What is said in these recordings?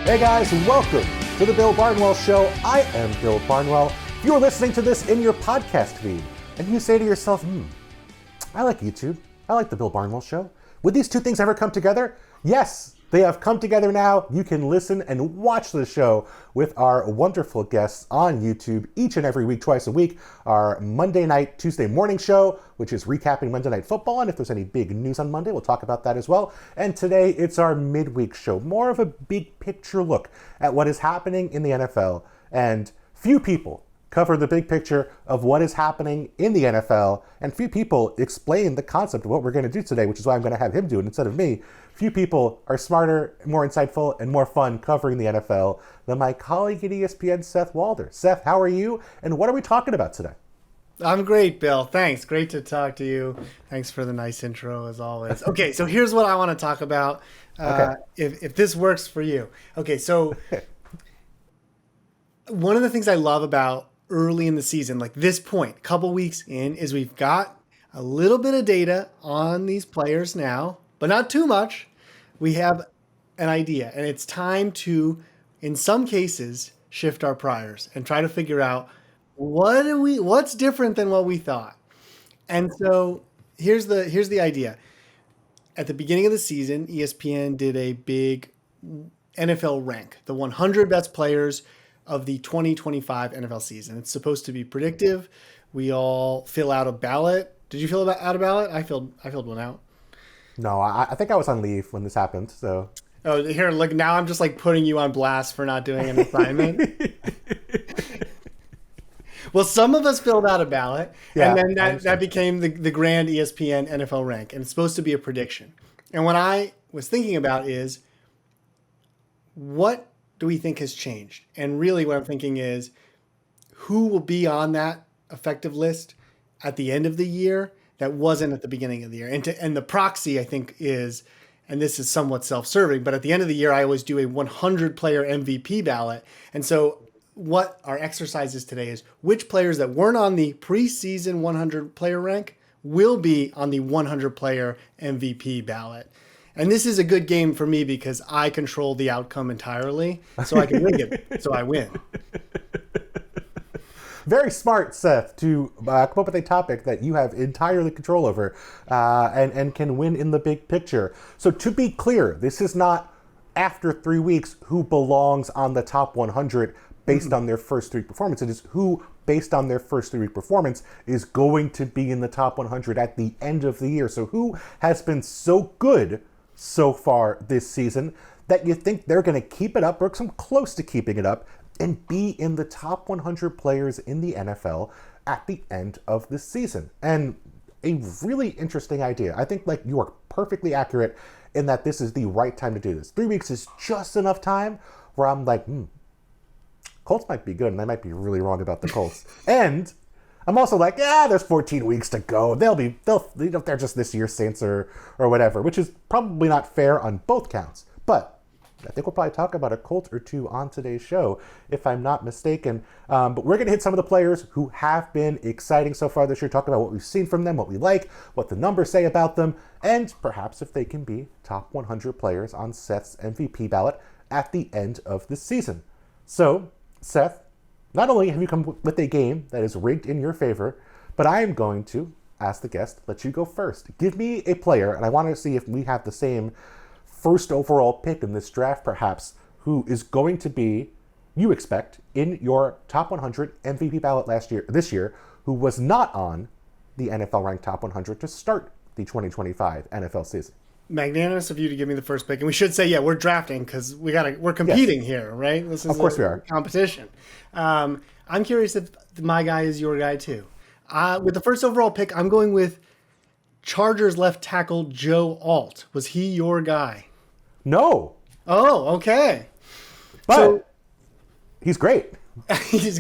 Hey guys, welcome to the Bill Barnwell Show. I am Bill Barnwell. If you are listening to this in your podcast feed, and you say to yourself, I like YouTube. I like the Bill Barnwell Show. Would these two things ever come together? Yes, they have come together now. You can listen and watch the show with our wonderful guests on YouTube each and every week, twice a week. Our Monday night, Tuesday morning show, which is recapping Monday Night Football. And if there's any big news on Monday, we'll talk about that as well. And today it's our midweek show, more of a big picture look at what is happening in the NFL. And few people cover the big picture of what is happening in the NFL, and few people explain the concept of what we're going to do today, which is why I'm going to have him do it instead of me. Few people are smarter, more insightful, and more fun covering the NFL than my colleague at ESPN, Seth Walder. Seth, how are you, and what are we talking about today? I'm great, Bill. Thanks. Great to talk to you. Thanks for the nice intro, as always. Okay, so here's what I want to talk about, if this works for you. Okay, so one of the things I love about early in the season, like this point, couple weeks in, is we've got a little bit of data on these players now, but not too much. We have an idea, and it's time to, in some cases, shift our priors and try to figure out what's different than what we thought. And so here's the idea. At the beginning of the season, ESPN did a big NFL rank, the 100 best players of the 2025 NFL season. It's supposed to be predictive. We all fill out a ballot. Did you fill out a ballot? I filled one out. No, I think I was on leave when this happened, so. Oh, here, look, now I'm just like putting you on blast for not doing an assignment. Well, some of us filled out a ballot, and then that became the grand ESPN NFL rank, and it's supposed to be a prediction. And what I was thinking about is, what do we think has changed? And really what I'm thinking is, who will be on that effective list at the end of the year that wasn't at the beginning of the year? And the proxy, I think, is, and this is somewhat self-serving, but at the end of the year, I always do a 100-player MVP ballot. And so what our exercise is today is, which players that weren't on the preseason 100-player rank will be on the 100-player MVP ballot. And this is a good game for me because I control the outcome entirely, so I can wing it, so I win. Very smart, Seth, to come up with a topic that you have entirely control over and can win in the big picture. So to be clear, this is not, after 3 weeks, who belongs on the top 100 based on their first 3 performances. It is who, based on their first 3 week performance, is going to be in the top 100 at the end of the year. So who has been so good so far this season that you think they're going to keep it up, or come close to keeping it up, and be in the top 100 players in the NFL at the end of the season. And a really interesting idea. I think like you are perfectly accurate in that this is the right time to do this. 3 weeks is just enough time where I'm like, Colts might be good, and I might be really wrong about the Colts. And I'm also like, there's 14 weeks to go. They're just this year's Saints or whatever, which is probably not fair on both counts. But I think we'll probably talk about a Colt or two on today's show, if I'm not mistaken. But we're going to hit some of the players who have been exciting so far this year, talk about what we've seen from them, what we like, what the numbers say about them, and perhaps if they can be top 100 players on Seth's MVP ballot at the end of the season. So, Seth, not only have you come with a game that is rigged in your favor, but I am going to ask the guest, let you go first. Give me a player, and I want to see if we have the same first overall pick in this draft, perhaps, who is going to be, you expect, in your top 100 MVP ballot this year, who was not on the NFL ranked top 100 to start the 2025 NFL season. Magnanimous of you to give me the first pick. And we should say, we're drafting because we're competing here, right? This is of course we are. Competition. I'm curious if my guy is your guy too. With the first overall pick, I'm going with Chargers left tackle Joe Alt. Was he your guy? No. Oh, okay. But he's great. He's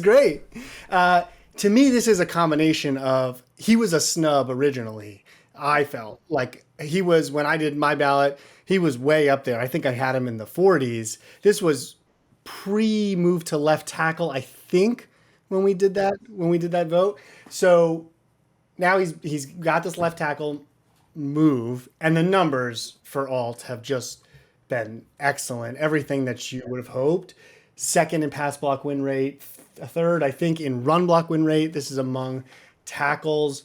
great. To me, this is a combination of, he was a snub originally. I felt like he was, when I did my ballot, he was way up there. I think I had him in the 40s. This was pre-move to left tackle, I think, when we did that vote. So now he's got this left tackle move, and the numbers for Alt have just been excellent. Everything that you would have hoped. Second in pass block win rate, third, I think, in run block win rate. This is among tackles.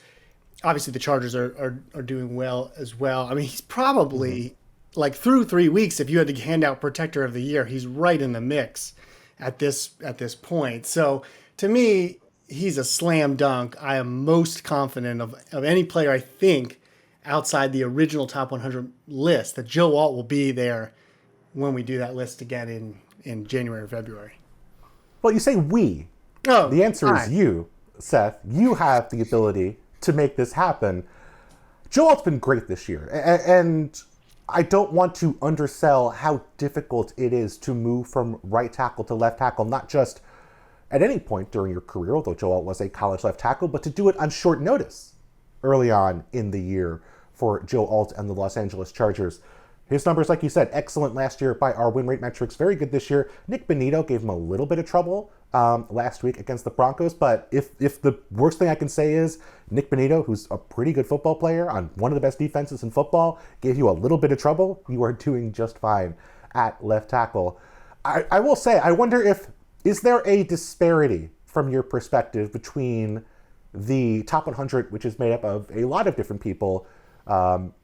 Obviously, the Chargers are doing well as well. I mean, he's probably like through 3 weeks. If you had to hand out Protector of the Year, he's right in the mix at this point. So to me, he's a slam dunk. I am most confident of any player, I think, outside the original top 100 list, that Joe Alt will be there when we do that list again in January or February. Well, you say we. Oh, the answer is you, Seth. You have the ability to make this happen. Joe Alt's been great this year, and I don't want to undersell how difficult it is to move from right tackle to left tackle, not just at any point during your career, although Joe Alt was a college left tackle, but to do it on short notice early on in the year for Joe Alt and the Los Angeles Chargers. His numbers, like you said, excellent last year by our win rate metrics, very good this year. Nick Bonito gave him a little bit of trouble last week against the Broncos, but if the worst thing I can say is Nick Bonito, who's a pretty good football player on one of the best defenses in football, gave you a little bit of trouble, you are doing just fine at left tackle. I will say, I wonder is there a disparity from your perspective between the top 100, which is made up of a lot of different people,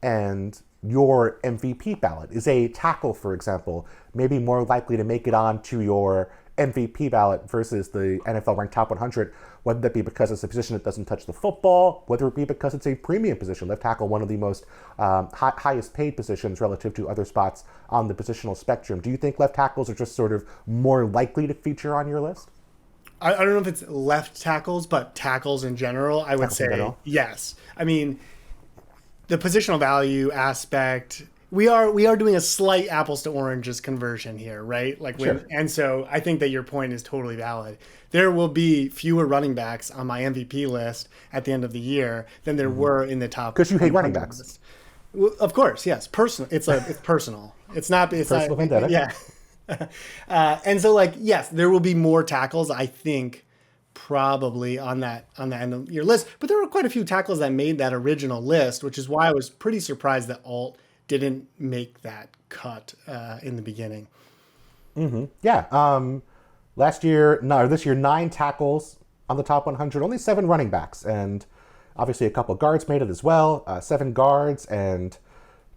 and your MVP ballot? Is a tackle, for example, maybe more likely to make it on to your MVP ballot versus the NFL ranked top 100, whether that be because it's a position that doesn't touch the football, whether it be because it's a premium position, left tackle, one of the most highest paid positions relative to other spots on the positional spectrum. Do you think left tackles are just sort of more likely to feature on your list? I don't know if it's left tackles, but tackles in general, I would say yes. I mean, the positional value aspect, we are doing a slight apples to oranges conversion here, right? Like sure. And so I think that your point is totally valid. There will be fewer running backs on my MVP list at the end of the year than there were in the top. Because you hate running backs. List. Well, of course, yes. Personal. It's personal. It's personal vendetta. Yeah. And so, like, yes, there will be more tackles, I think, probably on that end of your list. But there were quite a few tackles that made that original list, which is why I was pretty surprised that Alt didn't make that cut in the beginning. Mm-hmm. Yeah. This year, 9 tackles on the top 100, only 7 running backs, and obviously a couple guards made it as well. 7 guards and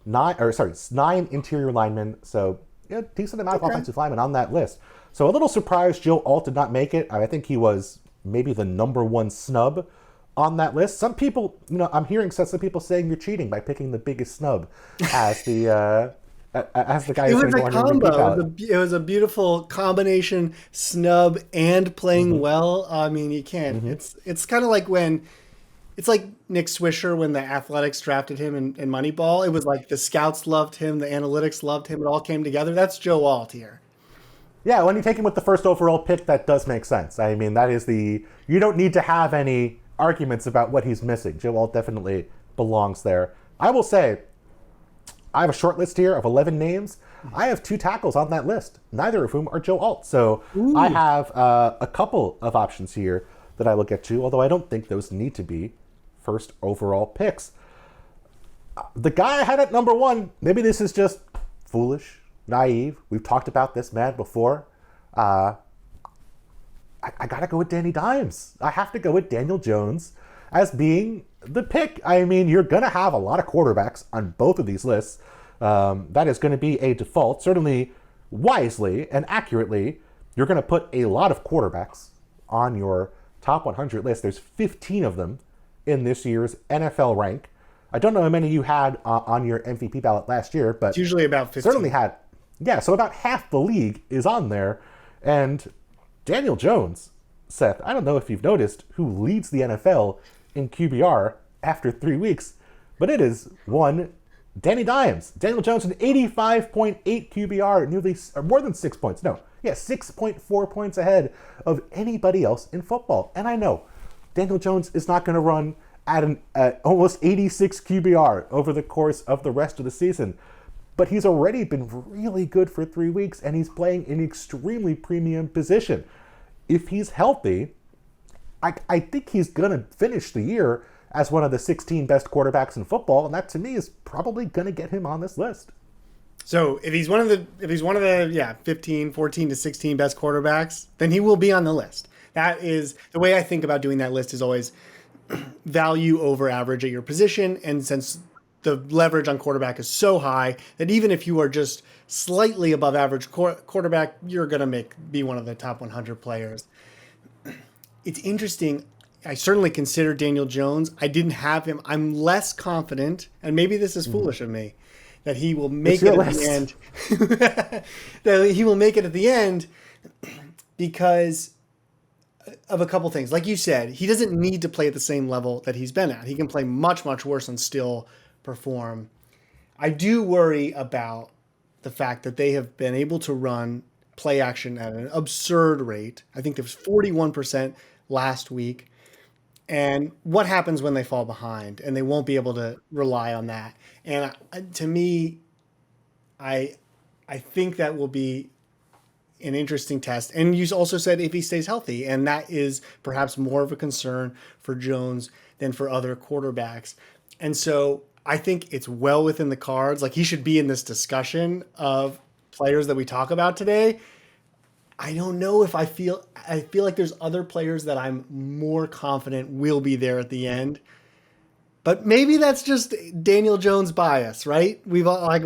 9 interior linemen. So yeah, decent amount of offensive linemen on that list. So a little surprised Joe Alt did not make it. I think he was maybe the number 1 snub on that list. Some people, I'm hearing some people saying you're cheating by picking the biggest snub as the guy who's going to go on your MVP ballot. It was a beautiful combination, snub and playing well. I mean, you can't. It's kind of like when it's like Nick Swisher when the Athletics drafted him in Moneyball. It was like the scouts loved him, the analytics loved him. It all came together. That's Joe Alt here. Yeah, when you take him with the first overall pick, that does make sense. I mean, that is you don't need to have any arguments about what he's missing. Joe Alt definitely belongs there. I will say, I have a short list here of 11 names. I have 2 tackles on that list, neither of whom are Joe Alt. So I have a couple of options here that I will get to, although I don't think those need to be first overall picks. The guy I had at number 1, maybe this is just foolish, naive. We've talked about this man before. I got to go with Danny Dimes. I have to go with Daniel Jones as being the pick. I mean, you're going to have a lot of quarterbacks on both of these lists. That is going to be a default. Certainly, wisely and accurately, you're going to put a lot of quarterbacks on your top 100 list. There's 15 of them in this year's NFL rank. I don't know how many you had on your MVP ballot last year, but it's usually about 15. Certainly had. Yeah, so about half the league is on there. And Daniel Jones, Seth, I don't know if you've noticed who leads the NFL in QBR after 3 weeks, but it is one Danny Dimes. Daniel Jones, an 85.8 QBR, more than 6 points. 6.4 points ahead of anybody else in football. And I know Daniel Jones is not going to run at an almost 86 QBR over the course of the rest of the season. But he's already been really good for 3 weeks, and he's playing in an extremely premium position. If he's healthy, I think he's going to finish the year as one of the 16 best quarterbacks in football, and that to me is probably going to get him on this list. So if he's one of the 15, 14 to 16 best quarterbacks, then he will be on the list. That is the way I think about doing that list, is always value over average at your position. And since the leverage on quarterback is so high that even if you are just slightly above average quarterback, you're going to be one of the top 100 players. It's interesting. I certainly consider Daniel Jones. I didn't have him. I'm less confident, and maybe this is foolish of me, that he will make it at the end. That he will make it at the end because of a couple things. Like you said, he doesn't need to play at the same level that he's been at. He can play much, much worse and still perform. I do worry about the fact that they have been able to run play action at an absurd rate. I think there was 41% last week. And what happens when they fall behind and they won't be able to rely on that? And to me, I think that will be an interesting test. And you also said if he stays healthy, and that is perhaps more of a concern for Jones than for other quarterbacks. And so I think it's well within the cards. Like, he should be in this discussion of players that we talk about today. I don't know if I feel like there's other players that I'm more confident will be there at the end. But maybe that's just Daniel Jones bias, right? But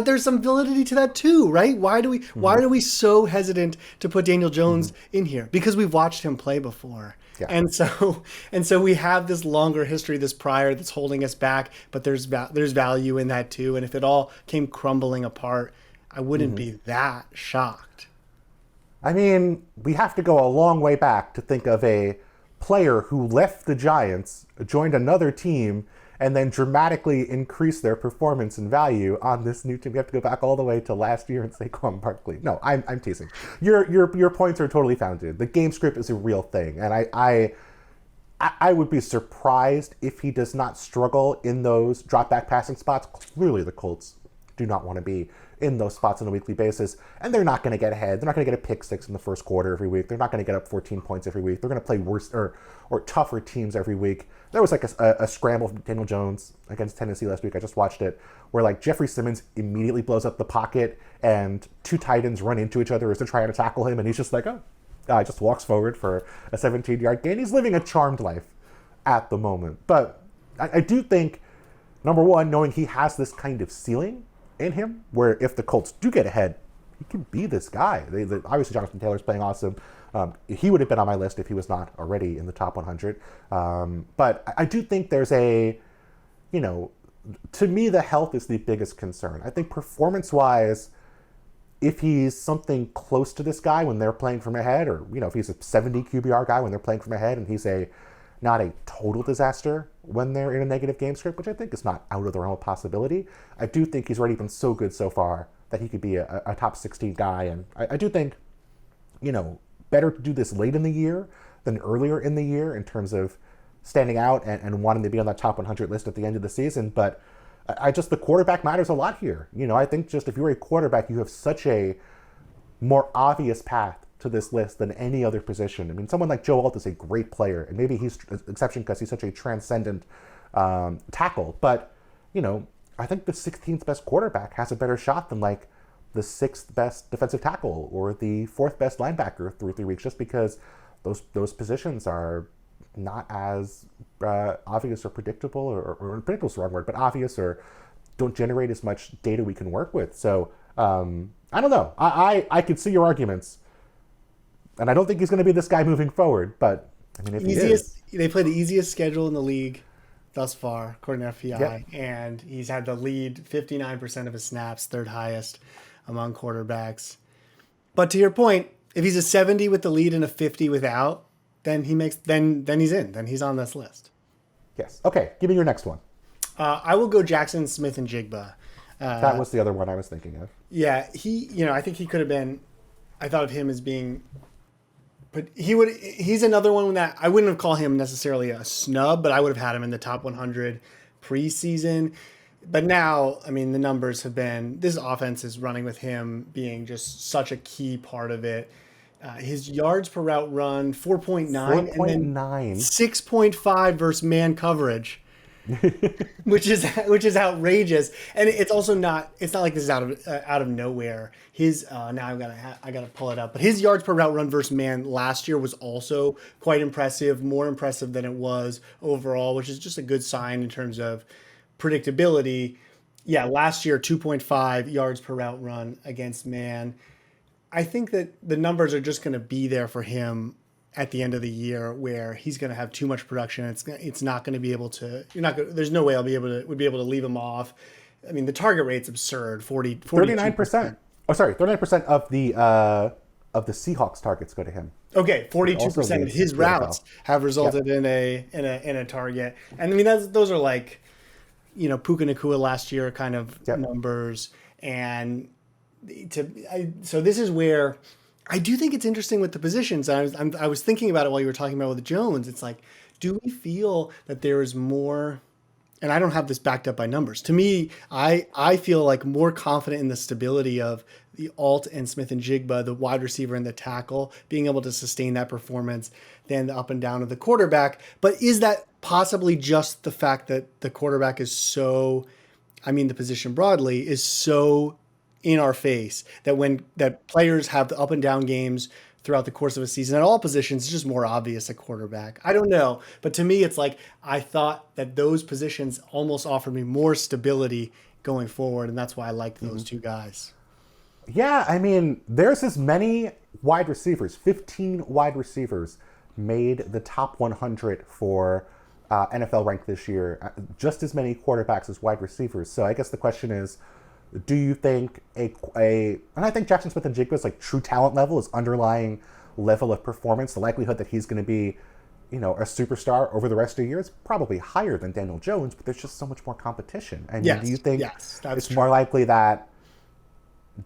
there's some validity to that too, right? Why are we so hesitant to put Daniel Jones in here? Because we've watched him play before. Yeah. And so we have this longer history, this prior, that's holding us back, but there's value in that too. And if it all came crumbling apart, I wouldn't be that shocked. I mean, we have to go a long way back to think of a player who left the Giants, joined another team, and then dramatically increased their performance and value on this new team. We have to go back all the way to last year and Saquon Barkley. No, I'm teasing. Your points are totally founded. The game script is a real thing, and I would be surprised if he does not struggle in those drop back passing spots. Clearly, the Colts do not want to be in those spots on a weekly basis, and they're not going to get ahead. They're not going to get a pick six in the first quarter every week. They're not going to get up 14 points every week. They're going to play worse or tougher teams every week. There was like a scramble from Daniel Jones against Tennessee last week. I just watched it, where like Jeffrey Simmons immediately blows up the pocket and two tight ends run into each other as they're trying to tackle him, and he's just like, just walks forward for a 17-yard gain. He's living a charmed life at the moment. But I do think, number one, knowing he has this kind of ceiling in him, where if the Colts do get ahead, he can be this guy. Obviously, Jonathan Taylor's playing awesome. He would have been on my list if he was not already in the top 100. But I do think there's to me, the health is the biggest concern. I think performance-wise, if he's something close to this guy when they're playing from ahead, or if he's a 70 QBR guy when they're playing from ahead, and he's not a total disaster when they're in a negative game script, which I think is not out of the realm of possibility, I do think he's already been so good so far that he could be a top 16 guy. And I do think, better to do this late in the year than earlier in the year in terms of standing out and wanting to be on that top 100 list at the end of the season. But the quarterback matters a lot here. I think just if you're a quarterback, you have such a more obvious path to this list than any other position. I mean, someone like Joe Alt is a great player, and maybe he's an exception because he's such a transcendent tackle. But, I think the 16th best quarterback has a better shot than like the 6th best defensive tackle or the 4th best linebacker through 3 weeks, just because those positions are not as obvious or predictable, or predictable is the wrong word, but obvious, or don't generate as much data we can work with. So I don't know. I could see your arguments. And I don't think he's going to be this guy moving forward, but I mean, if he is. They play the easiest schedule in the league thus far, according to FPI, and he's had the lead 59% of his snaps, third highest among quarterbacks. But to your point, if he's a 70 with the lead and a 50 without, then he's in. Then he's on this list. Yes. Okay. Give me your next one. I will go Jaxon, Smith-Njigba. That was the other one I was thinking of. Yeah, I think he could have been. I thought of him as being. But he's another one that I wouldn't have called him necessarily a snub, but I would have had him in the top 100 preseason. But now, I mean, the numbers have been, this offense is running with him being just such a key part of it. His yards per route run, 4.9, and then 6.5 versus man coverage. which is outrageous. And it's also not like this is out of nowhere. His now I gotta pull it up, but his yards per route run versus man last year was also quite impressive, more impressive than it was overall, which is just a good sign in terms of predictability. Yeah, last year 2.5 yards per route run against man. I think that the numbers are just going to be there for him at the end of the year, where he's going to have too much production. It's not going to be able to. There's no way would be able to leave him off. I mean, the target rate's absurd. 39%. Oh, sorry, 39% of the Seahawks targets go to him. Okay, 42% of his routes have resulted in a target, and I mean those are like, Puka Nacua last year kind of numbers, and so this is where I do think it's interesting with the positions. I was thinking about it while you were talking about with Jones. It's like, do we feel that there is more? And I don't have this backed up by numbers. To me, I feel like more confident in the stability of the Alt and Smith-Njigba, the wide receiver and the tackle, being able to sustain that performance than the up and down of the quarterback. But is that possibly just the fact that the quarterback is so, the position broadly is so in our face that players have the up and down games throughout the course of a season at all positions? It's just more obvious at quarterback. I don't know. But to me, it's like, I thought that those positions almost offered me more stability going forward. And that's why I liked those two guys. Yeah. There's as many wide receivers, 15 wide receivers made the top 100 for NFL rank this year, just as many quarterbacks as wide receivers. So I guess the question is, do you think and I think Jaxon Smith-Njigba's like true talent level, his underlying level of performance, the likelihood that he's going to be, a superstar over the rest of the year is probably higher than Daniel Jones, but there's just so much more competition. And do you think it's more likely that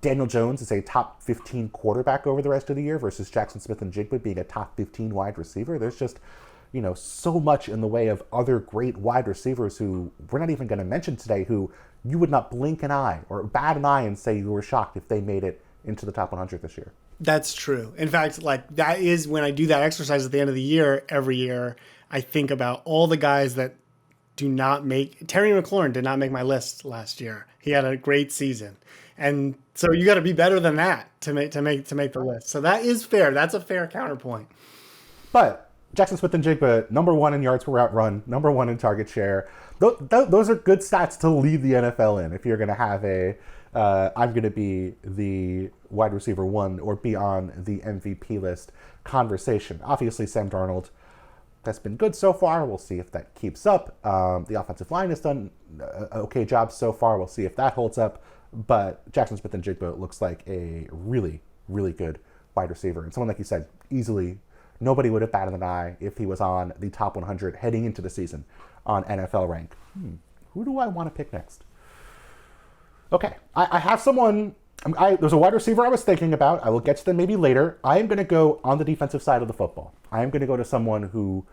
Daniel Jones is a top 15 quarterback over the rest of the year versus Jaxon Smith-Njigba being a top 15 wide receiver? There's just, so much in the way of other great wide receivers who we're not even going to mention today, who you would not blink an eye or bat an eye and say you were shocked if they made it into the top 100 this year. That's true. In fact, that is when I do that exercise at the end of the year, every year, I think about all the guys that do not make. Terry McLaurin did not make my list last year. He had a great season. And so you got to be better than that to make the list. So that is fair. That's a fair counterpoint. But Jaxon Smith-Njigba, number 1 in yards per route run, number 1 in target share. Those are good stats to lead the NFL in if you're going to have I'm going to be the wide receiver 1 or be on the MVP list conversation. Obviously, Sam Darnold has been good so far. We'll see if that keeps up. The offensive line has done an okay job so far. We'll see if that holds up. But Jaxon Smith-Njigba looks like a really, really good wide receiver. And someone, like you said, easily, nobody would have batted an eye if he was on the top 100 heading into the season on NFL rank. Who do I want to pick next? Okay, I have someone. There's a wide receiver I was thinking about. I will get to them maybe later. I am going to go on the defensive side of the football. I am going to go to someone who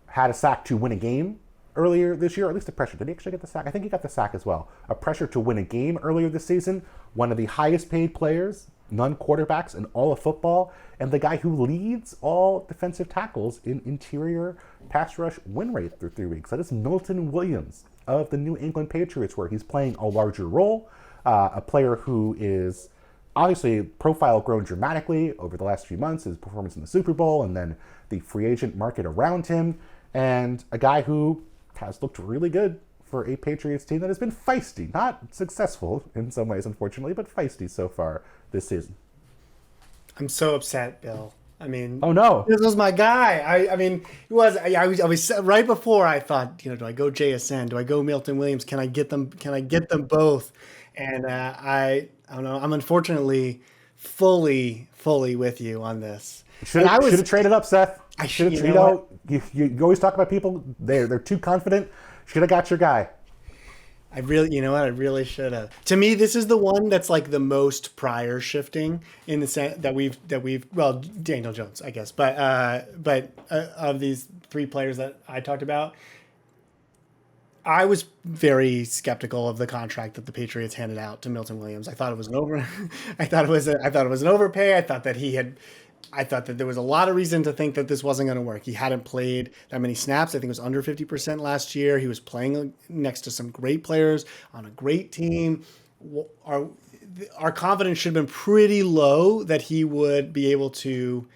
had a sack to win a game earlier this year, or at least a pressure. Did he actually get the sack? I think he got the sack as well. A pressure to win a game earlier this season. One of the highest paid players, non-quarterbacks in all of football, and the guy who leads all defensive tackles in interior pass rush win rate through 3 weeks. That is Milton Williams of the New England Patriots, where he's playing a larger role. A player who is obviously profile grown dramatically over the last few months, his performance in the Super Bowl and then the free agent market around him, and a guy who has looked really good for a Patriots team that has been feisty, not successful in some ways, unfortunately, but feisty so far this season. I'm so upset, Bill. Oh no, this was my guy. I was right before I thought, do I go JSN? Do I go Milton Williams? Can I get them? Can I get them both? And I don't know. I'm unfortunately fully with you on this. Should have traded up, Seth. I should have. You always talk about people. They're too confident. Should have got your guy. I really should have. To me, this is the one that's like the most prior shifting in the sense that we've Daniel Jones, I guess, but of these 3 players that I talked about, I was very skeptical of the contract that the Patriots handed out to Milton Williams. I thought it was an overpay. I thought that he had I thought that there was a lot of reason to think that this wasn't going to work. He hadn't played that many snaps. I think it was under 50% last year. He was playing next to some great players on a great team. Our confidence should have been pretty low that he would be able to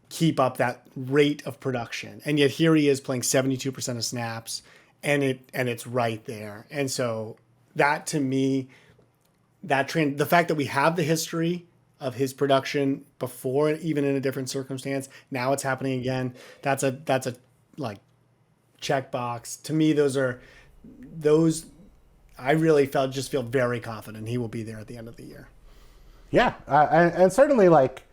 keep up that rate of production. And yet here he is playing 72% of snaps, and it's right there. And so that, to me, the fact that we have the history of his production before, even in a different circumstance, now it's happening again. That's a like checkbox. To me, those I really feel very confident he will be there at the end of the year. Yeah, and certainly, like,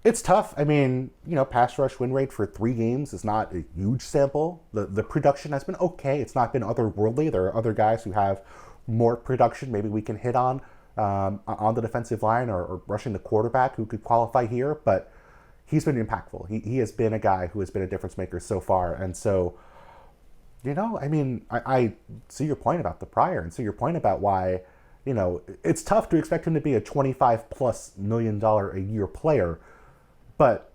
it's tough. I mean, pass rush win rate for 3 games is not a huge sample. The production has been okay. It's not been otherworldly. There are other guys who have more production maybe we can hit on the defensive line or rushing the quarterback who could qualify here, but he's been impactful. He has been a guy who has been a difference maker so far. And so, I mean, I see your point about the prior and see your point about why, it's tough to expect him to be a $25+ million a year player, but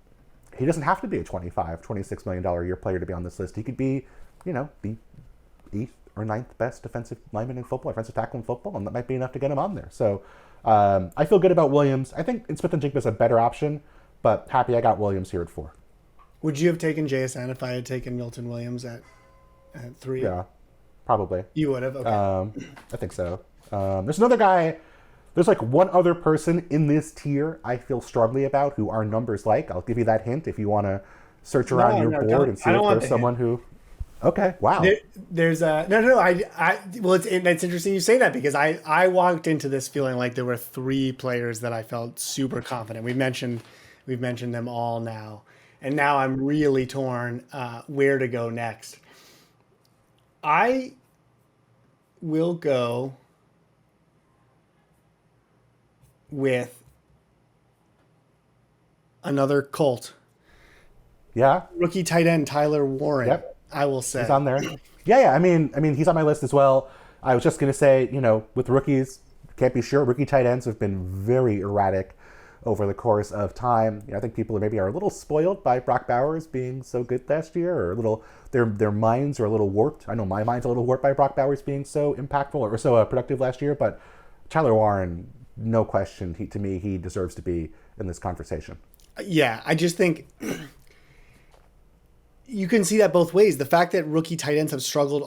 he doesn't have to be a $26 million a year player to be on this list. He could be, the 8th or 9th best defensive lineman in football, offensive tackle in football, and that might be enough to get him on there. So I feel good about Williams. I think Smith-Njigba is a better option, but happy I got Williams here at 4. Would you have taken JSN if I had taken Milton Williams at 3? Yeah, probably. You would have? Okay. I think so. There's another guy. There's like one other person in this tier I feel strongly about who our numbers like. I'll give you that hint if you want to search around your board and see if there's someone who... Okay. Wow. There's a well, it's interesting you say that, because I walked into this feeling like there were 3 players that I felt super confident. We've mentioned them all now, and now I'm really torn where to go next. I will go with another Colt. Yeah. Rookie tight end Tyler Warren. Yep. I will say. He's on there. Yeah. I mean, he's on my list as well. I was just going to say, with rookies, can't be sure. Rookie tight ends have been very erratic over the course of time. I think people maybe are a little spoiled by Brock Bowers being so good last year, or a little, their minds are a little warped. I know my mind's a little warped by Brock Bowers being so impactful or so productive last year, but Tyler Warren, no question, he deserves to be in this conversation. Yeah, I just think you can see that both ways. The fact that rookie tight ends have struggled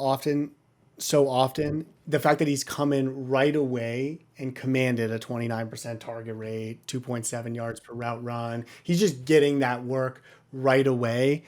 so often, the fact that he's come in right away and commanded a 29% target rate, 2.7 yards per route run. He's just getting that work right away.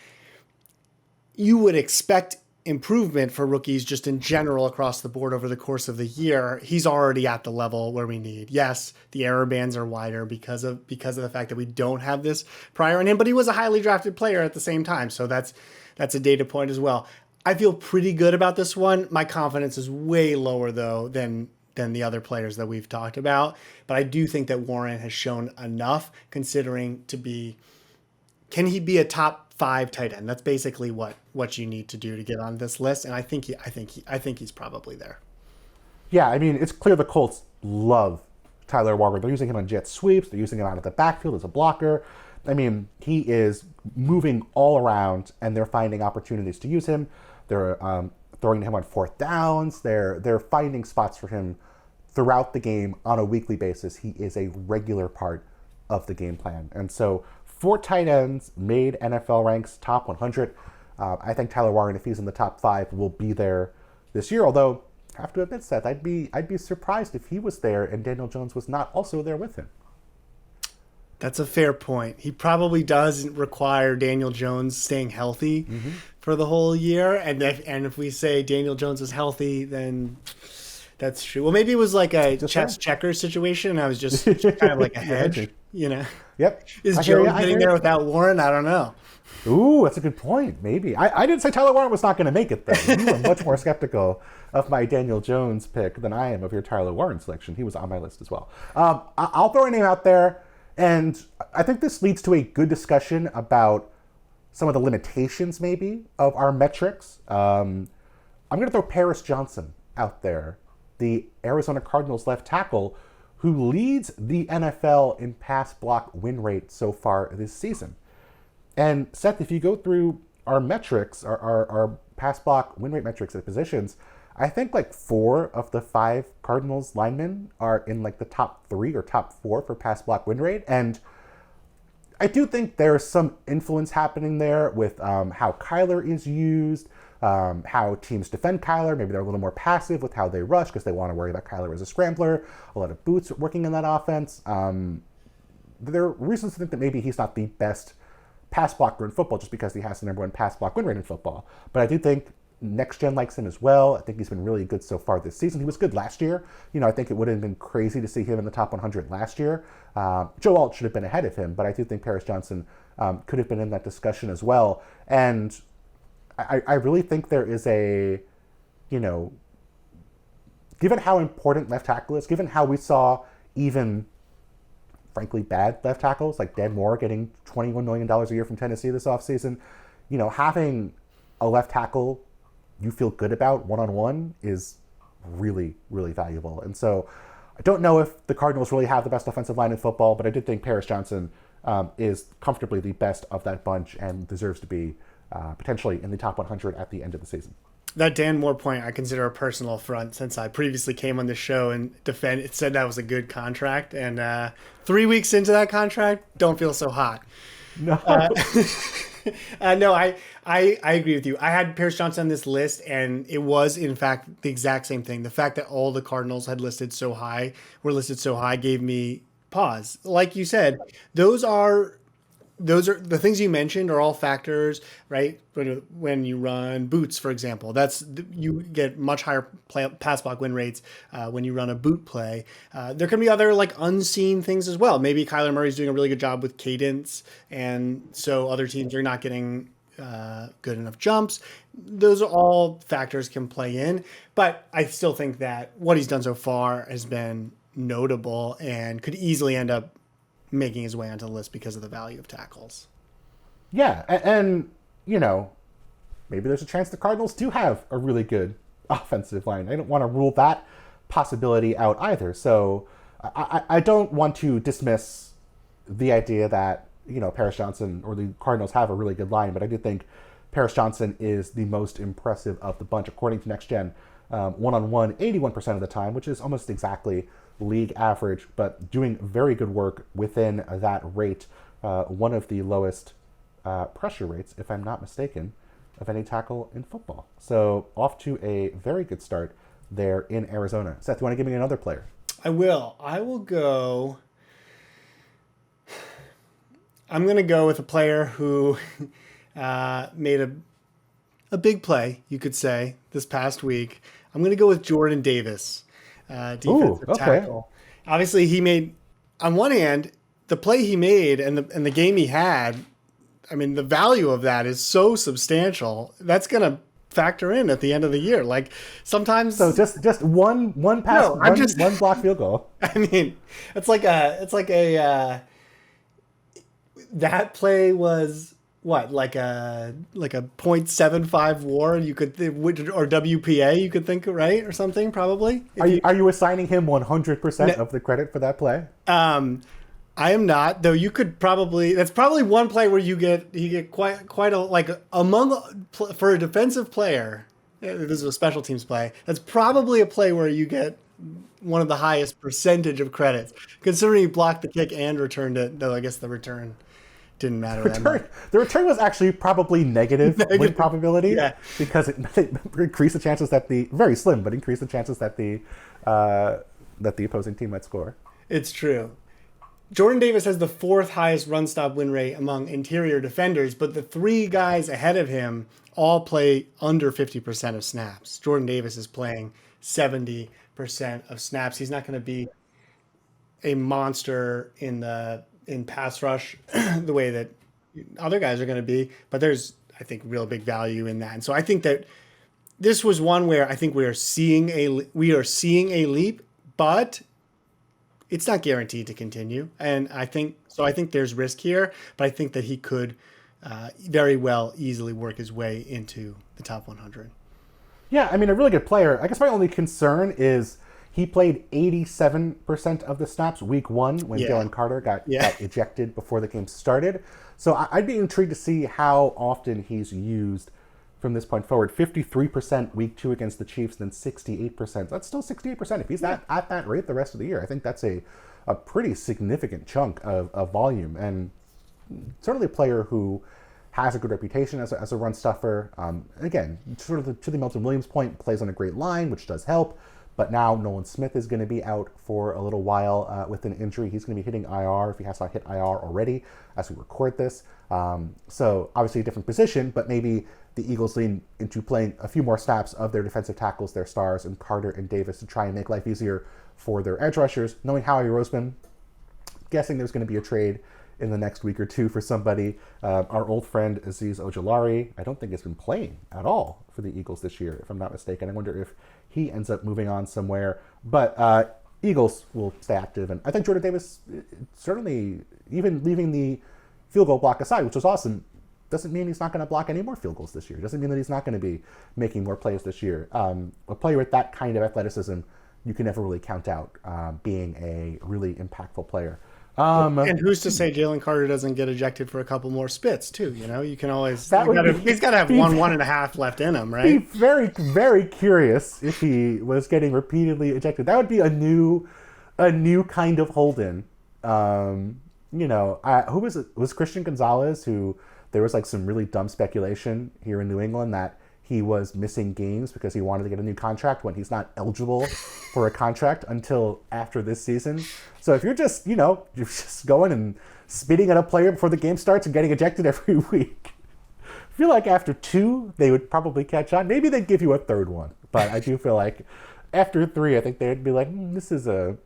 You would expect improvement for rookies just in general across the board over the course of the year. He's already at the level where we need. Yes, the error bands are wider because of the fact that we don't have this prior in him, but he was a highly drafted player at the same time. So that's a data point as well. I feel pretty good about this one. My confidence is way lower though than the other players that we've talked about, but I do think that Warren has shown enough, considering can he be a top 5 tight end? That's basically what you need to do to get on this list, and I think he's probably there. Yeah, I mean, it's clear the Colts love Tyler Walder. They're using him on jet sweeps. They're using him out of the backfield as a blocker. I mean, he is moving all around, and they're finding opportunities to use him. They're throwing him on 4th downs. They're finding spots for him throughout the game on a weekly basis. He is a regular part of the game plan, and so 4 tight ends made NFL ranks top 100. I think Tyler Warren, if he's in the top 5, will be there this year. Although, I have to admit, Seth, I'd be surprised if he was there and Daniel Jones was not also there with him. That's a fair point. He probably does require Daniel Jones staying healthy for the whole year. And if we say Daniel Jones is healthy, then that's true. Well, maybe it was like a chess checker situation, and I was just kind of like a hedge, Yep. Is Jones getting there without Warren? I don't know. Ooh, that's a good point. Maybe. I didn't say Tyler Warren was not going to make it, though. You are much more skeptical of my Daniel Jones pick than I am of your Tyler Warren selection. He was on my list as well. I'll throw a name out there, and I think this leads to a good discussion about some of the limitations, maybe, of our metrics. I'm going to throw Paris Johnson out there, the Arizona Cardinals left tackle, who leads the NFL in pass block win rate so far this season. And Seth, if you go through our metrics, our pass block win rate metrics at positions, I think like 4 of the 5 Cardinals linemen are in like the top 3 or top 4 for pass block win rate. And I do think there's some influence happening there with how Kyler is used, how teams defend Kyler. Maybe they're a little more passive with how they rush because they want to worry about Kyler as a scrambler. A lot of boots working in that offense. There are reasons to think that maybe he's not the best pass blocker in football just because he has the number 1 pass block win rate in football. But I do think Next Gen likes him as well. I think he's been really good so far this season. He was good last year. I think it would have been crazy to see him in the top 100 last year. Joe Alt should have been ahead of him, but I do think Paris Johnson could have been in that discussion as well. And I really think there is a, given how important left tackle is, given how we saw even, frankly, bad left tackles, like Dan Moore getting $21 million a year from Tennessee this offseason, having a left tackle you feel good about one-on-one is really, really valuable. And so I don't know if the Cardinals really have the best offensive line in football, but I did think Paris Johnson is comfortably the best of that bunch and deserves to be potentially in the top 100 at the end of the season. That Dan Moore point I consider a personal affront since I previously came on the show and said that was a good contract. And 3 weeks into that contract, don't feel so hot. No. No, I agree with you. I had Paris Johnson on this list, and it was, in fact, the exact same thing. The fact that all the Cardinals were listed so high, gave me pause. Like you said, those are the things you mentioned are all factors, right? When you run boots, for example, you get much higher pass block win rates when you run a boot play. There can be other like unseen things as well. Maybe Kyler Murray's doing a really good job with cadence, and so other teams are not getting good enough jumps. Those are all factors can play in, but I still think that what he's done so far has been notable and could easily end up making his way onto the list because of the value of tackles. Yeah, and maybe there's a chance the Cardinals do have a really good offensive line. I don't want to rule that possibility out either. So I don't want to dismiss the idea that, Paris Johnson or the Cardinals have a really good line, but I do think Paris Johnson is the most impressive of the bunch, according to Next Gen. One-on-one, 81% of the time, which is almost exactly league average, but doing very good work within that rate. One of the lowest pressure rates, if I'm not mistaken, of any tackle in football. So off to a very good start there in Arizona. Seth, you want to give me another player? I will. I'm going to go with a player who made a big play, you could say, this past week. I'm going to go with Jordan Davis, defensive tackle. Obviously, he made, on one hand, the play he made and the game he had, I mean, the value of that is so substantial. That's going to factor in at the end of the year. Like sometimes. So just one pass, one block field goal. I mean, it's like a that play was what, like a 0.75 WAR, you could, or WPA, you could think, right, or something, probably. Are you assigning him 100% of the credit for that play? I am not, though. You could probably. That's probably one play where you get quite a, like, for a defensive player. This is a special teams play. That's probably a play where you get one of the highest percentage of credits, considering you blocked the kick and returned it. Though I guess the return didn't matter. The return was actually probably negative win probability, yeah, because it increased the chances that very slim, but increased the chances that the opposing team might score. It's true. Jordan Davis has the 4th highest run stop win rate among interior defenders, but the 3 guys ahead of him all play under 50% of snaps. Jordan Davis is playing 70% of snaps. He's not going to be a monster in pass rush the way that other guys are going to be, but there's, I think, real big value in that. And so I think that this was one where I think we are seeing a leap, but it's not guaranteed to continue. And I think there's risk here, but I think that he could very well easily work his way into the top 100. Yeah, I mean, a really good player. I guess my only concern is He played 87% of the snaps week 1 when Jalen Carter got ejected before the game started. So I'd be intrigued to see how often he's used from this point forward. 53% week 2 against the Chiefs, then 68%. That's still 68%. If he's at that rate the rest of the year, I think that's a pretty significant chunk of volume. And certainly a player who has a good reputation as a run stuffer. Again, sort of to the Milton Williams point, plays on a great line, which does help. But now Nolan Smith is going to be out for a little while with an injury. He's going to be hitting IR if he has not hit IR already as we record this. So obviously a different position, but maybe the Eagles lean into playing a few more snaps of their defensive tackles, their stars, and Carter and Davis to try and make life easier for their edge rushers. Knowing Howie Roseman, guessing there's going to be a trade in the next week or two for somebody. Our old friend Azeez Ojulari, I don't think has been playing at all for the Eagles this year, if I'm not mistaken. I wonder if he ends up moving on somewhere. But Eagles will stay active. And I think Jordan Davis, certainly, even leaving the field goal block aside, which was awesome, doesn't mean he's not going to block any more field goals this year. Doesn't mean that he's not going to be making more plays this year. A player with that kind of athleticism, you can never really count out being a really impactful player. And who's to say Jalen Carter doesn't get ejected for a couple more spits too? You know, you can always. He's got to have 1.5 left in him, right? Be very, very curious if he was getting repeatedly ejected. That would be a new kind of hold-in. Who was it? Was Christian Gonzalez, who there was like some really dumb speculation here in New England that he was missing games because he wanted to get a new contract when he's not eligible for a contract until after this season. So if you're just, you're just going and spitting at a player before the game starts and getting ejected every week, I feel like after 2, they would probably catch on. Maybe they'd give you a third one. But I do feel like after 3, I think they'd be like, this is a...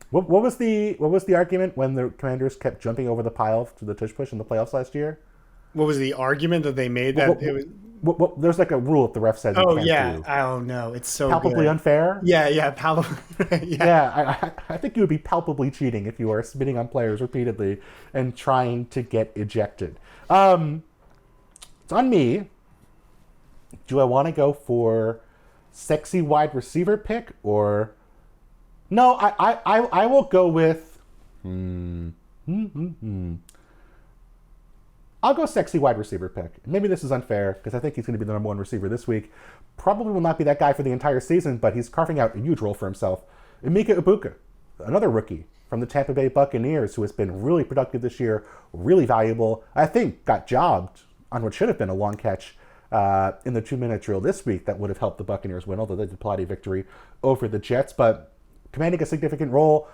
What was the argument when the Commanders kept jumping over the pile to the tush push in the playoffs last year? What was the argument that they made? There's like a rule that the ref said. Oh yeah. Oh no, it's so palpably good. Unfair. Yeah, palpably. I think you would be palpably cheating if you are spitting on players repeatedly and trying to get ejected. It's on me. Do I want to go for sexy wide receiver pick or? No, I will go with. I'll go sexy wide receiver pick. Maybe this is unfair because I think he's going to be the number 1 receiver this week. Probably will not be that guy for the entire season, but he's carving out a huge role for himself. Emeka Egbuka, another rookie from the Tampa Bay Buccaneers who has been really productive this year, really valuable. I think got jobbed on what should have been a long catch in the 2-minute drill this week that would have helped the Buccaneers win, although they did plot a victory over the Jets. But commanding a significant role,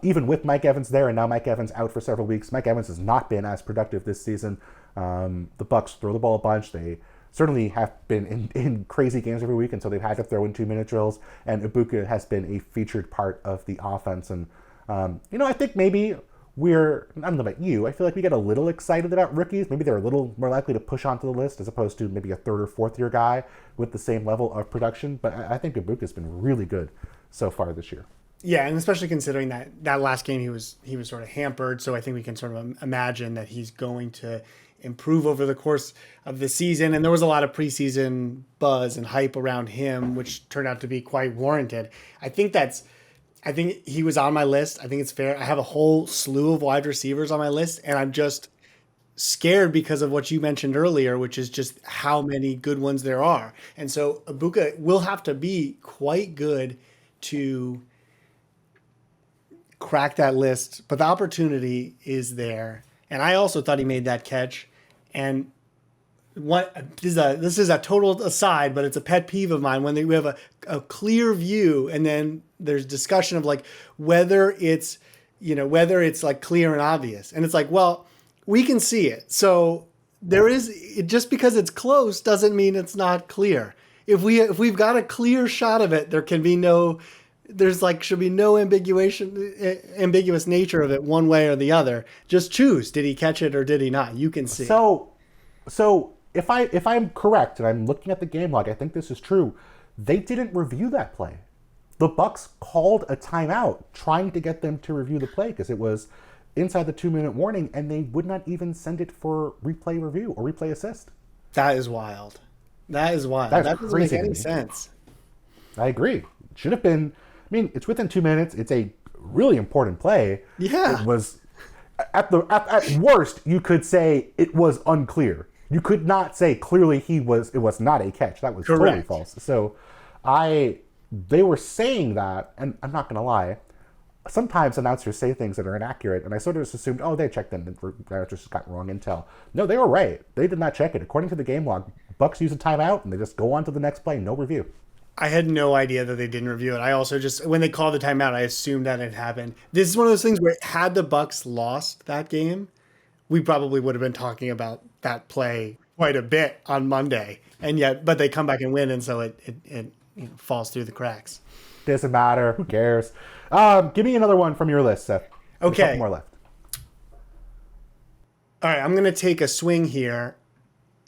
even with Mike Evans there, and now Mike Evans out for several weeks. Mike Evans has not been as productive this season. The Bucs throw the ball a bunch. They certainly have been in crazy games every week, and so they've had to throw in 2-minute drills. And Egbuka has been a featured part of the offense. And I think maybe I don't know about you, I feel like we get a little excited about rookies. Maybe they're a little more likely to push onto the list as opposed to maybe a 3rd or 4th year guy with the same level of production. But I think Egbuka's been really good so far this year. Yeah, and especially considering that last game he was sort of hampered, so I think we can sort of imagine that he's going to improve over the course of the season. And there was a lot of preseason buzz and hype around him, which turned out to be quite warranted. I think he was on my list. I think it's fair. I have a whole slew of wide receivers on my list, and I'm just scared because of what you mentioned earlier, which is just how many good ones there are. And so Egbuka will have to be quite good to crack that list, but the opportunity is there. And I also thought he made that catch. And this is a total aside, but it's a pet peeve of mine when we have a clear view and then there's discussion of like whether it's like clear and obvious. And it's like, well, we can see it. So just because it's close doesn't mean it's not clear. If we've got a clear shot of it, should be no ambiguous nature of it one way or the other. Just choose. Did he catch it or did he not? You can see. So if I'm correct and I'm looking at the game log, I think this is true. They didn't review that play. The Bucs called a timeout trying to get them to review the play because it was inside the 2-minute warning, and they would not even send it for replay review or replay assist. That is wild. That doesn't make any sense. I agree. Should have been. mean, it's within 2 minutes. It's a really important play. Yeah. It was at worst, you could say it was unclear. You could not say clearly it was not a catch. That was totally false. So they were saying that, and I'm not gonna lie, sometimes announcers say things that are inaccurate, and I sort of just assumed, oh, they checked in, and the just got wrong intel. No, they were right. They did not check it. According to the game log, Bucs use a timeout, and they just go on to the next play, no review. I had no idea that they didn't review it. I also just, when they called the timeout, I assumed that it happened. This is one of those things where had the Bucs lost that game, we probably would have been talking about that play quite a bit on Monday. But they come back and win, and so it falls through the cracks. Doesn't matter. Who cares? Give me another one from your list, Seth. Okay. There's a couple more left. All right, I'm going to take a swing here,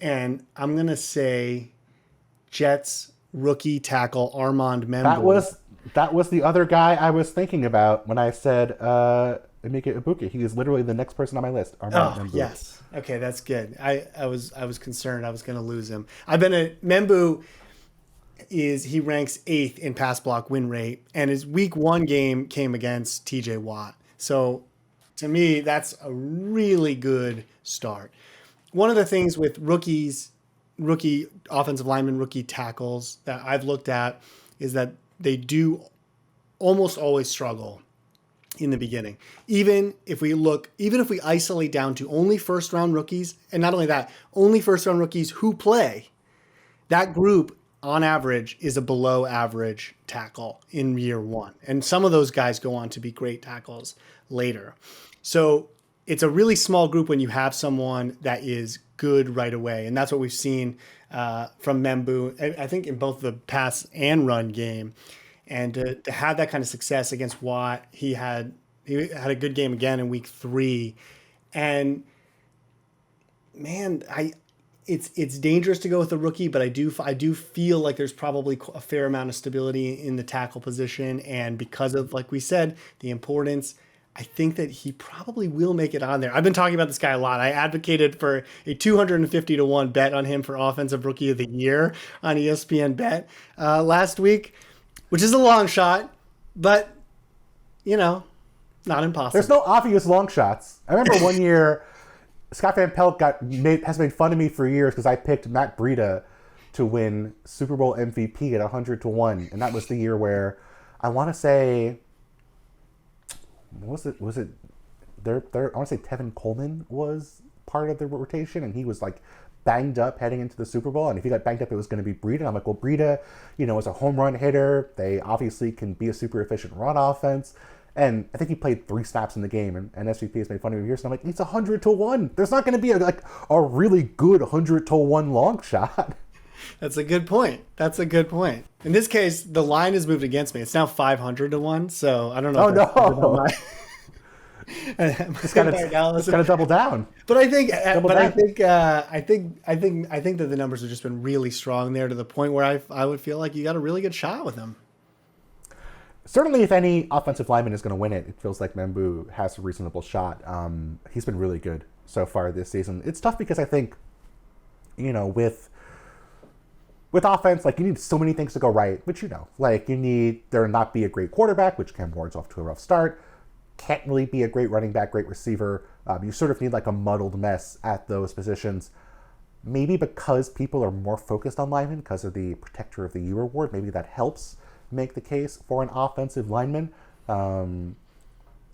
and I'm going to say Jets rookie tackle Armand Membou. That was the other guy I was thinking about when I said Emeka Egbuka. He is literally the next person on my list. Armand Membou. Yes. Okay, that's good. I was concerned I was going to lose him. Membou he ranks 8th in pass block win rate, and his week 1 game came against TJ Watt. So to me, that's a really good start. One of the things with rookie offensive linemen, rookie tackles that I've looked at is that they do almost always struggle in the beginning. Even if we isolate down to only first round rookies, and not only that, only first round rookies who play, that group on average is a below average tackle in year 1. And some of those guys go on to be great tackles later. So it's a really small group when you have someone that is good right away. And that's what we've seen from Membou, I think in both the pass and run game. And to have that kind of success against Watt, he had a good game again in week 3. And man, it's dangerous to go with a rookie, but I do feel like there's probably a fair amount of stability in the tackle position. And because of, like we said, the importance, I think that he probably will make it on there. I've been talking about this guy a lot. I advocated for a 250-1 bet on him for Offensive Rookie of the Year on ESPN Bet last week, which is a long shot, but, not impossible. There's no obvious long shots. I remember one year, Scott Van Pelt has made fun of me for years because I picked Matt Breida to win Super Bowl MVP at 100-1, and that was the year where I want to say, was it I want to say Tevin Coleman was part of the rotation, and he was like banged up heading into the Super Bowl, and if he got banged up, it was going to be Breida. And I'm like, well, Breida, is a home run hitter. They obviously can be a super efficient run offense. And I think he played 3 snaps in the game, and SVP has made fun of him here. So I'm like, it's 100-1. There's not going to be a really good 100-1 long shot. That's a good point. In this case, the line has moved against me. It's now 500-1 . So I don't know. Oh no! It's got to double down. But I think that the numbers have just been really strong there to the point where I would feel like you got a really good shot with him. Certainly, if any offensive lineman is going to win it, it feels like Membou has a reasonable shot. He's been really good so far this season. It's tough because I think, with offense, you need so many things to go right, which you need there not be a great quarterback, which Cam Ward's off to a rough start. Can't really be a great running back, great receiver. You sort of need a muddled mess at those positions. Maybe because people are more focused on linemen because of the Protector of the Year award, maybe that helps make the case for an offensive lineman. And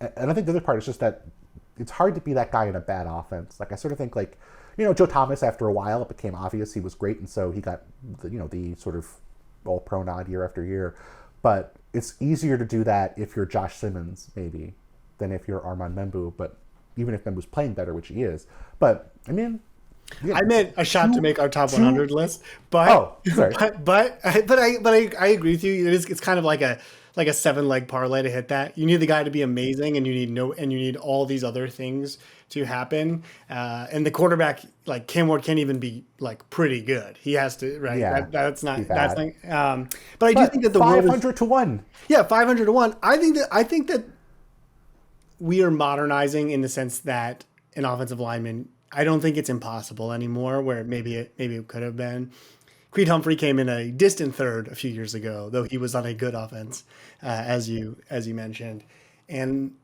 I think the other part is just that it's hard to be that guy in a bad offense. I sort of think Joe Thomas, after a while, it became obvious he was great, and so he got the sort of all-pro nod year after year. But it's easier to do that if you're Josh Simmons, maybe, than if you're Armand Membou. But even if Membou's playing better, which he is. But, I mean... I meant a shot to make our top 100 list, but sorry. but I agree with you. It's kind of like a 7-leg parlay to hit that. You need the guy to be amazing, and you need all these other things to happen. And the quarterback, Cam Ward, can't even be pretty good. He has to, right? Yeah, that's not. But I do think that the 500-1. Yeah, 500-1. I think that we are modernizing in the sense that an offensive lineman, I don't think it's impossible anymore, where maybe it could have been. Creed Humphrey came in a distant third a few years ago, though he was on a good offense, as you mentioned. And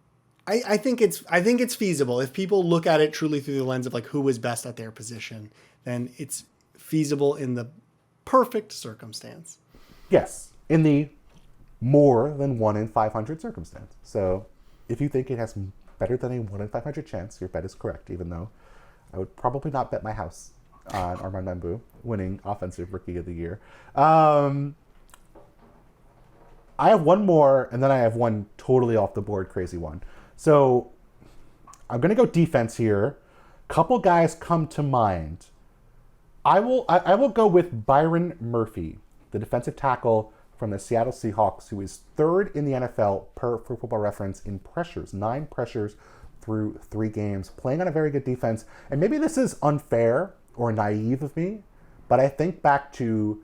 I think it's feasible if people look at it truly through the lens of like who was best at their position. Then it's feasible in the perfect circumstance. Yes, in the more than 1 in 500 circumstance. So if you think it has better than a 1 in 500 chance, your bet is correct, even though I would probably not bet my house on Armand Membou winning Offensive Rookie of the Year. I have one more, and then I have one totally off the board crazy one. So I'm going to go defense here. Couple guys come to mind. I will go with Byron Murphy, the defensive tackle from the Seattle Seahawks, who is third in the NFL per Pro Football Reference in pressures, 9 pressures through 3 games, playing on a very good defense. And maybe this is unfair or naive of me, but I think back to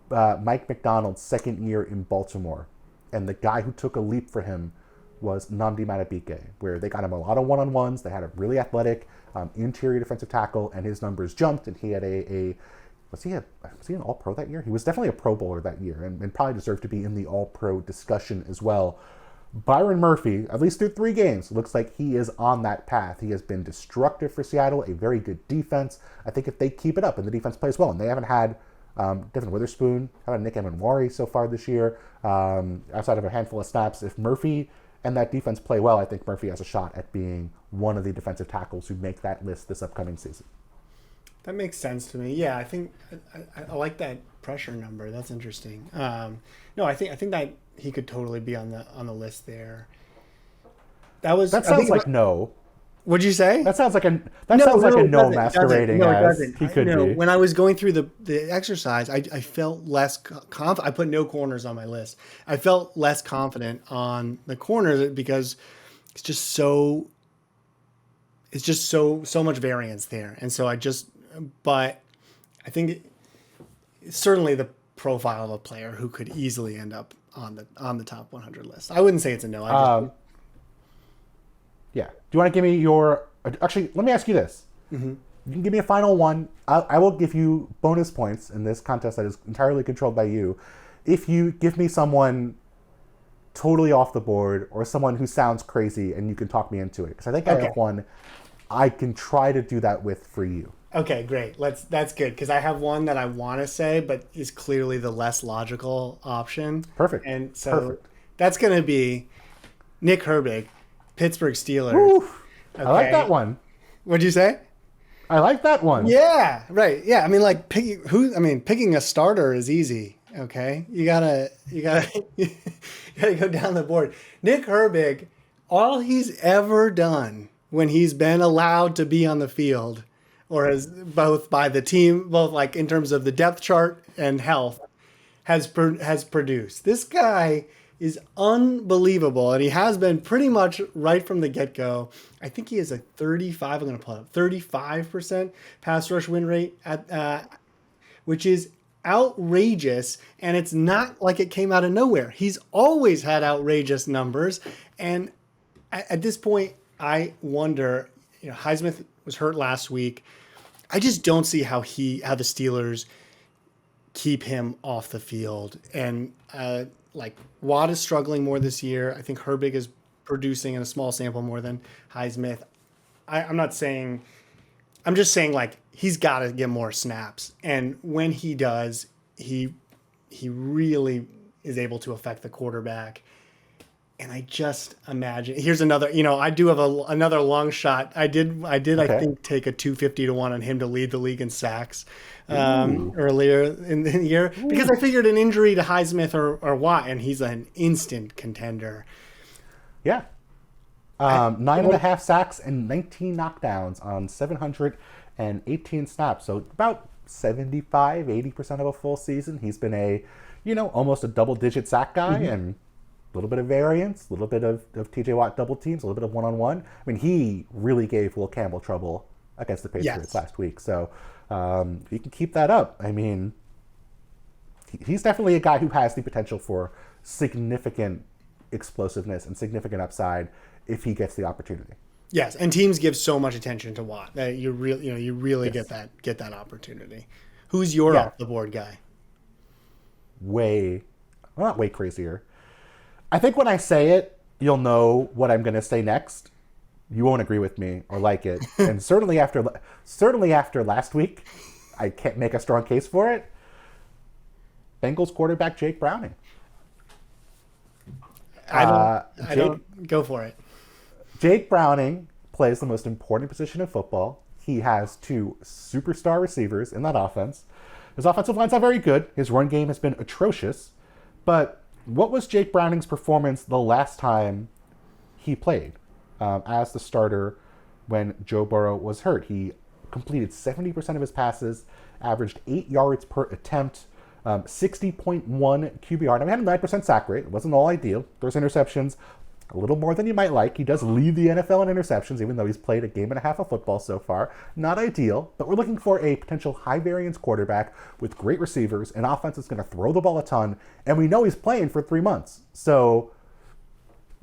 Mike McDonald's second year in Baltimore, and the guy who took a leap for him was Nnamdi Madubuike, where they got him a lot of one-on-ones. They had a really athletic interior defensive tackle, and his numbers jumped, and he had was he an All-Pro that year? He was definitely a Pro Bowler that year, and probably deserved to be in the All-Pro discussion as well. Byron Murphy, at least through 3 games, looks like he is on that path. He has been destructive for Seattle, a very good defense. I think if they keep it up and the defense plays well, and they haven't had Devin Witherspoon, how about Nick Emenwari so far this year, outside of a handful of snaps. If Murphy and that defense play well, I think Murphy has a shot at being one of the defensive tackles who make that list this upcoming season. That makes sense to me. Yeah, I think I like that pressure number. That's interesting. No, I think that he could totally be on the list there. That sounds like no. What'd you say? That sounds like a no masquerading as he could be. When I was going through the exercise, I felt less confident. I put no corners on my list. I felt less confident on the corners because it's just so much variance there. And so but I think certainly the profile of a player who could easily end up on the top 100 list. I wouldn't say it's a no. Yeah. Do you want to give me your... Actually, let me ask you this. Mm-hmm. You can give me a final one. I will give you bonus points in this contest that is entirely controlled by you if you give me someone totally off the board or someone who sounds crazy and you can talk me into it. Because I think I have one I can try to do that with for you. Okay, great. That's good because I have one that I want to say but is clearly the less logical option. Perfect. And so that's going to be Nick Herbig, Pittsburgh Steelers. Okay. I like that one. What'd you say? I like that one. Yeah, right. Yeah, I mean, like picking a starter is easy. Okay, you gotta go down the board. Nick Herbig, all he's ever done when he's been allowed to be on the field, or as both by the team, both like in terms of the depth chart and health, has produced. This guy is unbelievable, and he has been pretty much right from the get-go. I think he has a 35% pass rush win rate, which is outrageous, and it's not like it came out of nowhere. He's always had outrageous numbers, and at this point, I wonder, Highsmith was hurt last week. I just don't see how the Steelers keep him off the field, and Watt is struggling more this year. I think Herbig is producing in a small sample more than Highsmith. I'm just saying like he's got to get more snaps. And when he does, he really is able to affect the quarterback. And I just imagine here's another, I do have another long shot. I did, I think take a 250 to 1 on him to lead the league in sacks earlier in the year because I figured an injury to Highsmith or Watt, and he's an instant contender. Yeah. 9.5 sacks and 19 knockdowns on 718 snaps. So about 75-80% of a full season. He's been almost a double-digit sack guy, and a little bit of variance, a little bit of TJ Watt double teams, a little bit of one-on-one. I mean, he really gave Will Campbell trouble against the Patriots last week. So if you can keep that up, I mean, he's definitely a guy who has the potential for significant explosiveness and significant upside if he gets the opportunity. Yes, and teams give so much attention to Watt that you really get that opportunity. Who's your Yeah. off the board guy? Not way crazier. I think when I say it, you'll know what I'm going to say next. You won't agree with me or like it. And certainly after last week, I can't make a strong case for it. Bengals quarterback Jake Browning. I don't go for it. Jake Browning plays the most important position in football. He has two superstar receivers in that offense. His offensive line's not very good. His run game has been atrocious. But what was Jake Browning's performance the last time he played as the starter when Joe Burrow was hurt? He completed 70% of his passes, averaged 8 yards per attempt, 60.1 QBR. Now, he had a 9% sack rate. It wasn't all ideal. There's interceptions, a little more than you might like. He does lead the NFL in interceptions, even though he's played a game and a half of football so far. Not ideal, but we're looking for a potential high-variance quarterback with great receivers, an offense that's going to throw the ball a ton, and we know he's playing for 3 months. So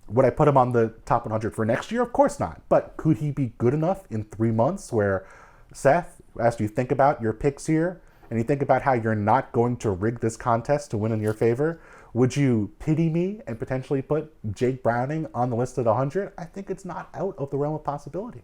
would I put him on the top 100 for next year? Of course not. But could he be good enough in 3 months where, Seth, as you think about your picks here, and you think about how you're not going to rig this contest to win in your favor, would you pity me and potentially put Jake Browning on the list of the 100? I think it's not out of the realm of possibility.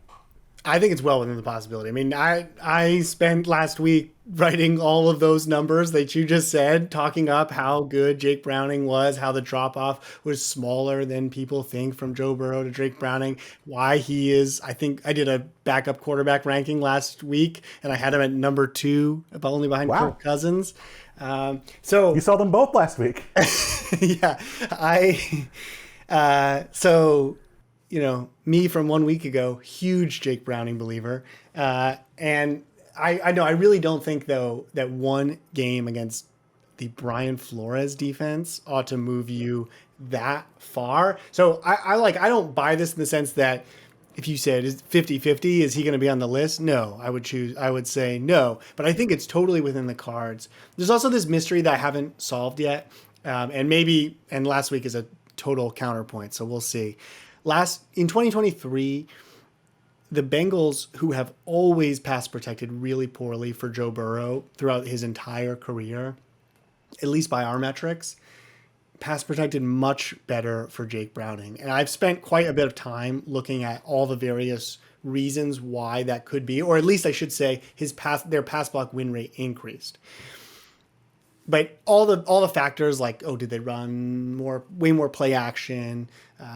I think it's well within the possibility. I mean, I spent last week writing all of those numbers that you just said, talking up how good Jake Browning was, how the drop-off was smaller than people think from Joe Burrow to Jake Browning, why he is, I think I did a backup quarterback ranking last week, and I had him at number 2, only behind Kirk Cousins. So you saw them both last week. Yeah. You know, me from 1 week ago, huge Jake Browning believer. And I know I really don't think, though, that one game against the Brian Flores defense ought to move you that far. So I don't buy this in the sense that if you said is 50-50, is he going to be on the list? No, I would say no. But I think it's totally within the cards. There's also this mystery that I haven't solved yet. And last week is a total counterpoint. So we'll see. In 2023, the Bengals, who have always pass protected really poorly for Joe Burrow throughout his entire career, at least by our metrics, pass protected much better for Jake Browning. And I've spent quite a bit of time looking at all the various reasons why that could be, or at least I should say their pass block win rate increased. But all the factors like, did they run way more play action?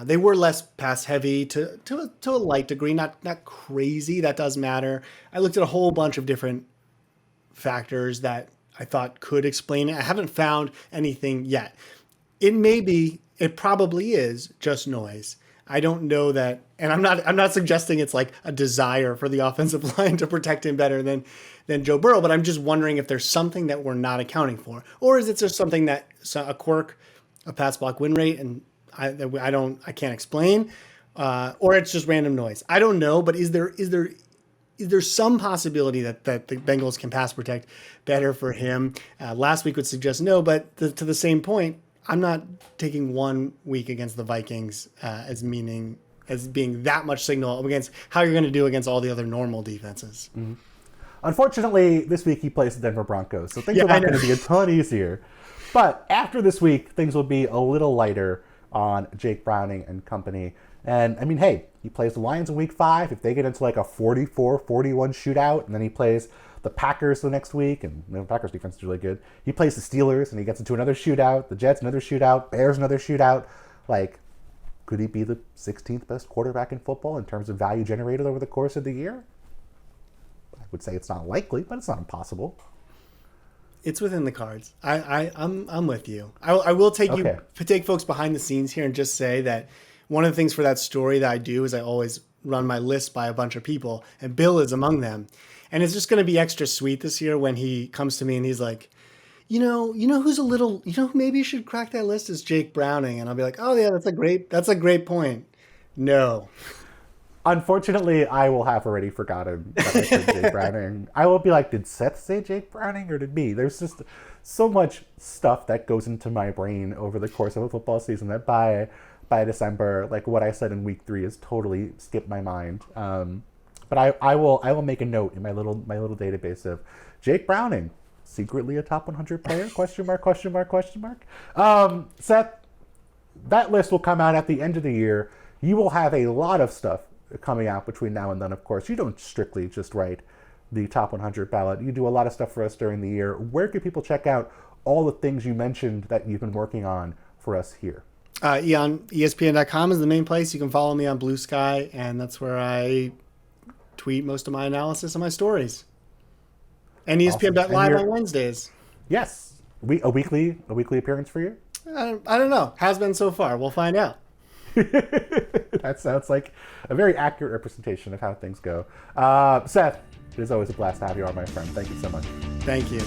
They were less pass heavy to a light degree, not crazy. That does matter. I looked at a whole bunch of different factors that I thought could explain it. I haven't found anything yet. It probably is just noise. I don't know that, and I'm not suggesting it's like a desire for the offensive line to protect him better than Joe Burrow, but I'm just wondering if there's something that we're not accounting for, or is it just something a quirk, a pass block win rate, and I can't explain, or it's just random noise. I don't know, but is there some possibility that the Bengals can pass protect better for him? Last week would suggest no, but to the same point, I'm not taking 1 week against the Vikings as being that much signal against how you're going to do against all the other normal defenses. Mm-hmm. Unfortunately, this week he plays the Denver Broncos, so things are not going to be a ton easier. But after this week, things will be a little lighter on Jake Browning and company. And I mean, hey, he plays the Lions in week 5. If they get into like a 44-41 shootout, and then he plays the Packers the next week, and the Packers defense is really good. He plays the Steelers, and he gets into another shootout. The Jets, another shootout. Bears, another shootout. Like, could he be the 16th best quarterback in football in terms of value generated over the course of the year? I would say it's not likely, but it's not impossible. It's within the cards. I'm with you. I will take folks behind the scenes here and just say that one of the things for that story that I do is I always run my list by a bunch of people, and Bill is among them. And it's just going to be extra sweet this year when he comes to me and he's like, you know who maybe you should crack that list is Jake Browning. And I'll be like, oh yeah, that's a great point. No. Unfortunately, I will have already forgotten that I said Jake Browning. I will be like, did Seth say Jake Browning or did me? There's just so much stuff that goes into my brain over the course of a football season that by December, like what I said in week 3 is totally skipped my mind. But I will make a note in my little database of Jake Browning, secretly a top 100 player? Question mark, question mark, question mark. Seth, that list will come out at the end of the year. You will have a lot of stuff coming out between now and then, of course. You don't strictly just write the top 100 ballot. You do a lot of stuff for us during the year. Where can people check out all the things you mentioned that you've been working on for us here? On ESPN.com is the main place. You can follow me on Blue Sky, and that's where I tweet most of my analysis and my stories. And ESPN.live on Wednesdays. Yes. A weekly appearance for you? I don't know. Has been so far. We'll find out. That sounds like a very accurate representation of how things go. Seth, it is always a blast to have you on, my friend. Thank you so much. Thank you.